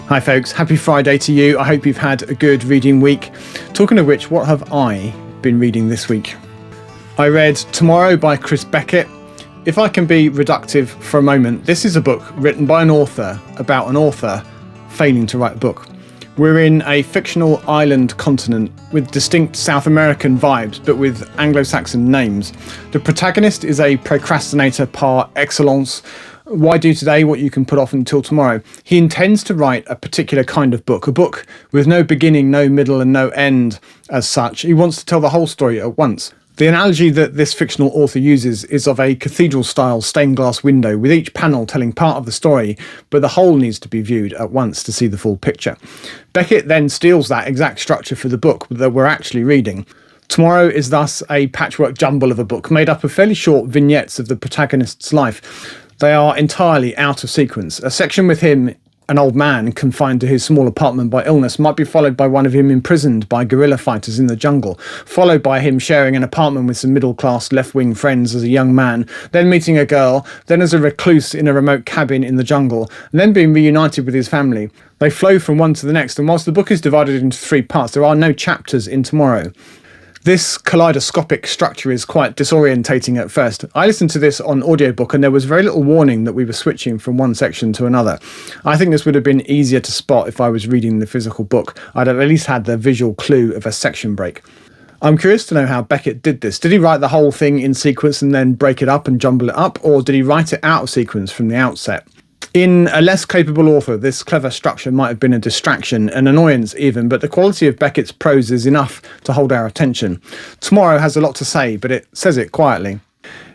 Hi folks, happy Friday to you. I hope you've had a good reading week. Talking of which, what have I been reading this week? I read Tomorrow by Chris Beckett. If I can be reductive for a moment, this is a book written by an author about an author failing to write a book. We're in a fictional island continent with distinct South American vibes, but with Anglo-Saxon names. The protagonist is a procrastinator par excellence. Why do today what you can put off until tomorrow? He intends to write a particular kind of book, a book with no beginning, no middle and no end as such. He wants to tell the whole story at once. The analogy that this fictional author uses is of a cathedral-style stained glass window, with each panel telling part of the story, but the whole needs to be viewed at once to see the full picture. Beckett then steals that exact structure for the book that we're actually reading. Tomorrow is thus a patchwork jumble of a book made up of fairly short vignettes of the protagonist's life. They are entirely out of sequence. A section with him, an old man confined to his small apartment by illness, might be followed by one of him imprisoned by guerrilla fighters in the jungle, followed by him sharing an apartment with some middle-class left-wing friends as a young man, then meeting a girl, then as a recluse in a remote cabin in the jungle, and then being reunited with his family. They flow from one to the next, and whilst the book is divided into 3 parts, there are no chapters in Tomorrow. This kaleidoscopic structure is quite disorientating at first. I listened to this on audiobook and there was very little warning that we were switching from one section to another. I think this would have been easier to spot if I was reading the physical book. I'd have at least had the visual clue of a section break. I'm curious to know how Beckett did this. Did he write the whole thing in sequence and then break it up and jumble it up, or did he write it out of sequence from the outset? In a less capable author, this clever structure might have been a distraction, an annoyance even, but the quality of Beckett's prose is enough to hold our attention. Tomorrow has a lot to say, but it says it quietly.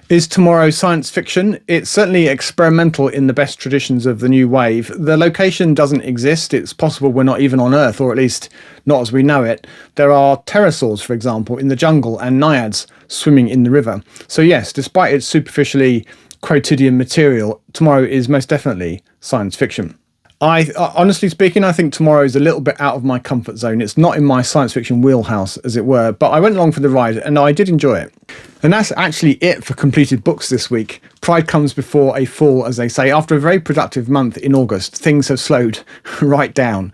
Is Tomorrow science fiction? It's certainly experimental in the best traditions of the new wave. The location doesn't exist. It's possible we're not even on Earth, or at least not as we know it. There are pterosaurs, for example, in the jungle and naiads swimming in the river. So yes, despite its superficially quotidian material, Tomorrow is most definitely science fiction. Honestly speaking, I think Tomorrow is a little bit out of my comfort zone. It's not in my science fiction wheelhouse, as it were, but I went along for the ride and I did enjoy it. And that's actually it for completed books this week. Pride comes before a fall, as they say. After a very productive month in August, things have slowed right down.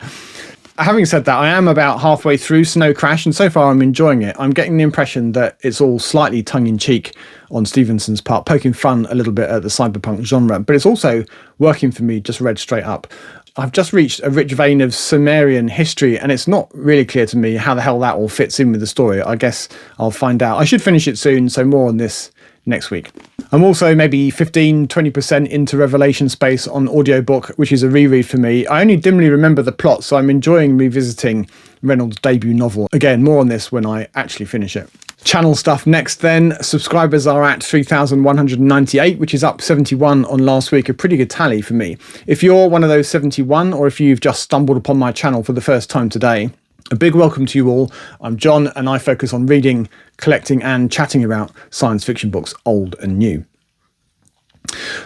Having said that, I am about halfway through Snow Crash, and so far I'm enjoying it. I'm getting the impression that it's all slightly tongue-in-cheek on Stevenson's part, poking fun a little bit at the cyberpunk genre, but it's also working for me just read straight up. I've just reached a rich vein of Sumerian history, and it's not really clear to me how the hell that all fits in with the story. I guess I'll find out. I should finish it soon, so more on this next week. I'm also maybe 15-20% into Revelation Space on audiobook, which is a reread for me. I only dimly remember the plot, so I'm enjoying revisiting Reynolds' debut novel. Again, more on this when I actually finish it. Channel stuff next then. Subscribers are at 3,198, which is up 71 on last week, a pretty good tally for me. If you're one of those 71, or if you've just stumbled upon my channel for the first time today, a big welcome to you all. I'm John and I focus on reading, collecting and chatting about science fiction books, old and new.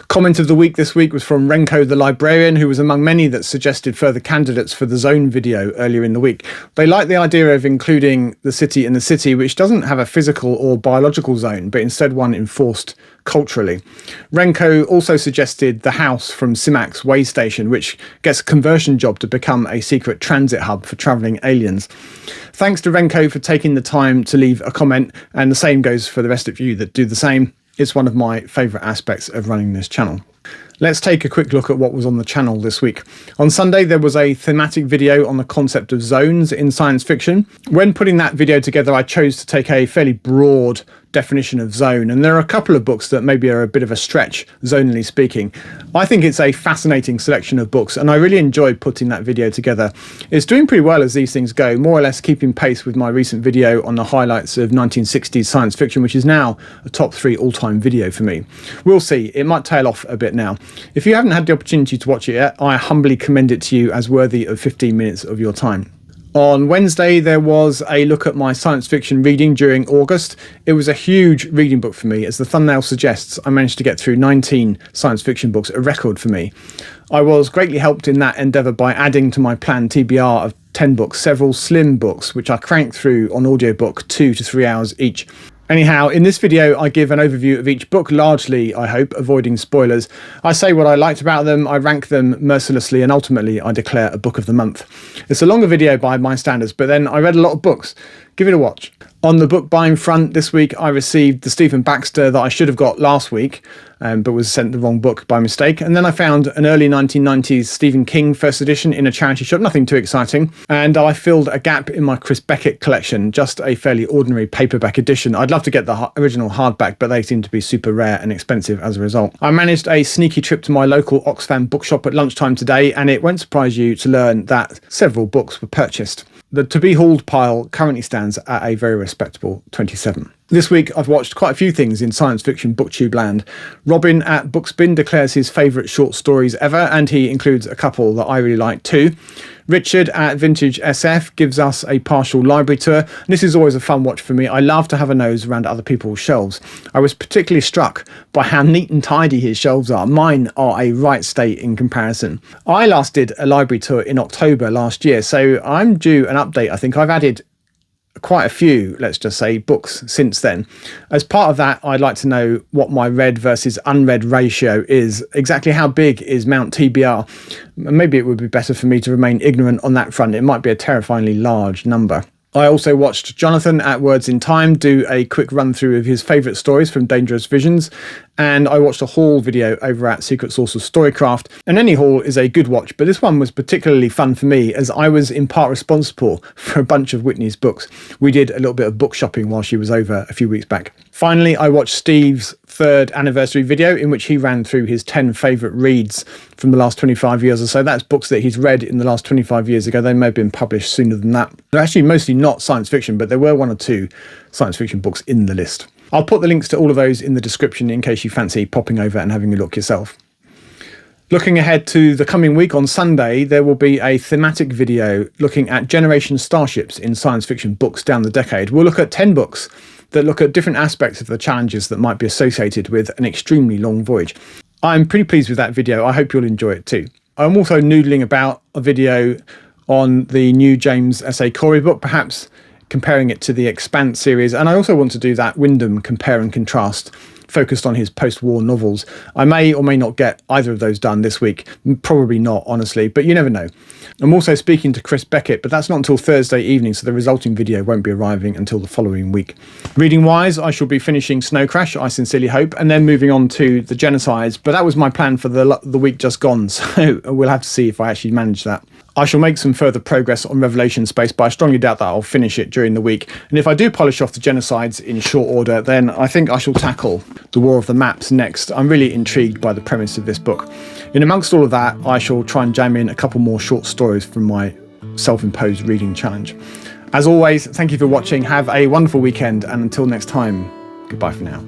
Comment of the week this week was from Renko the librarian, who was among many that suggested further candidates for the Zone video earlier in the week. They like the idea of including the city in the city, which doesn't have a physical or biological zone, but instead one enforced culturally. Renko also suggested the house from Simak's way station, which gets a conversion job to become a secret transit hub for travelling aliens. Thanks to Renko for taking the time to leave a comment, and the same goes for the rest of you that do the same. It's one of my favourite aspects of running this channel. Let's take a quick look at what was on the channel this week. On Sunday, there was a thematic video on the concept of zones in science fiction. When putting that video together, I chose to take a fairly broad definition of zone, and there are a couple of books that maybe are a bit of a stretch, zonally speaking. I think it's a fascinating selection of books, and I really enjoyed putting that video together. It's doing pretty well as these things go, more or less keeping pace with my recent video on the highlights of 1960s science fiction, which is now a top 3 all-time video for me. We'll see, it might tail off a bit now. If you haven't had the opportunity to watch it yet, I humbly commend it to you as worthy of 15 minutes of your time. On Wednesday, there was a look at my science fiction reading during August. It was a huge reading book for me. As the thumbnail suggests, I managed to get through 19 science fiction books, a record for me. I was greatly helped in that endeavour by adding to my planned TBR of 10 books, several slim books, which I cranked through on audiobook 2 to 3 hours each. Anyhow, in this video, I give an overview of each book, largely, I hope, avoiding spoilers. I say what I liked about them, I rank them mercilessly, and ultimately I declare a book of the month. It's a longer video by my standards, but then I read a lot of books. Give it a watch. On the book buying front this week, I received the Stephen Baxter that I should have got last week, but was sent the wrong book by mistake. And then I found an early 1990s Stephen King first edition in a charity shop, nothing too exciting. And I filled a gap in my Chris Beckett collection, just a fairly ordinary paperback edition. I'd love to get the original hardback, but they seem to be super rare and expensive as a result. I managed a sneaky trip to my local Oxfam bookshop at lunchtime today, and it won't surprise you to learn that several books were purchased. The to-be-hauled pile currently stands at a very respectable 27. This week, I've watched quite a few things in science fiction booktube land. Robin at Bookspin declares his favourite short stories ever, and he includes a couple that I really like too. Richard at Vintage SF gives us a partial library tour. This is always a fun watch for me. I love to have a nose around other people's shelves. I was particularly struck by how neat and tidy his shelves are. Mine are a right state in comparison. I last did a library tour in October last year, so I'm due an update. I think I've added quite a few, let's just say, books since then. As part of that, I'd like to know what my read versus unread ratio is. Exactly how big is Mount TBR? Maybe it would be better for me to remain ignorant on that front. It might be a terrifyingly large number. I also watched Jonathan at Words in Time do a quick run through of his favourite stories from Dangerous Visions, and I watched a haul video over at Secret Source of Storycraft. And any haul is a good watch, but this one was particularly fun for me as I was in part responsible for a bunch of Whitney's books. We did a little bit of book shopping while she was over a few weeks back. Finally, I watched Steve's 3rd anniversary video in which he ran through his 10 favourite reads from the last 25 years or so. That's books that he's read in the last 25 years ago. They may have been published sooner than that. They're actually mostly not science fiction, but there were 1 or 2 science fiction books in the list. I'll put the links to all of those in the description in case you fancy popping over and having a look yourself. Looking ahead to the coming week, on Sunday, there will be a thematic video looking at generation starships in science fiction books down the decade. We'll look at 10 books that look at different aspects of the challenges that might be associated with an extremely long voyage. I'm pretty pleased with that video. I hope you'll enjoy it too. I'm also noodling about a video on the new James S.A. Corey book, perhaps comparing it to the Expanse series, and I also want to do that Wyndham compare and contrast focused on his post-war novels. I may or may not get either of those done this week. Probably not, honestly, but you never know. I'm also speaking to Chris Beckett, but that's not until Thursday evening, so the resulting video won't be arriving until the following week. Reading-wise, I shall be finishing Snow Crash, I sincerely hope, and then moving on to The Genocides, but that was my plan for the week just gone, so we'll have to see if I actually manage that. I shall make some further progress on Revelation Space, but I strongly doubt that I'll finish it during the week. And if I do polish off The Genocides in short order, then I think I shall tackle The War of the Maps next. I'm really intrigued by the premise of this book. In amongst all of that, I shall try and jam in a couple more short stories from my self-imposed reading challenge. As always, thank you for watching. Have a wonderful weekend, and until next time, goodbye for now.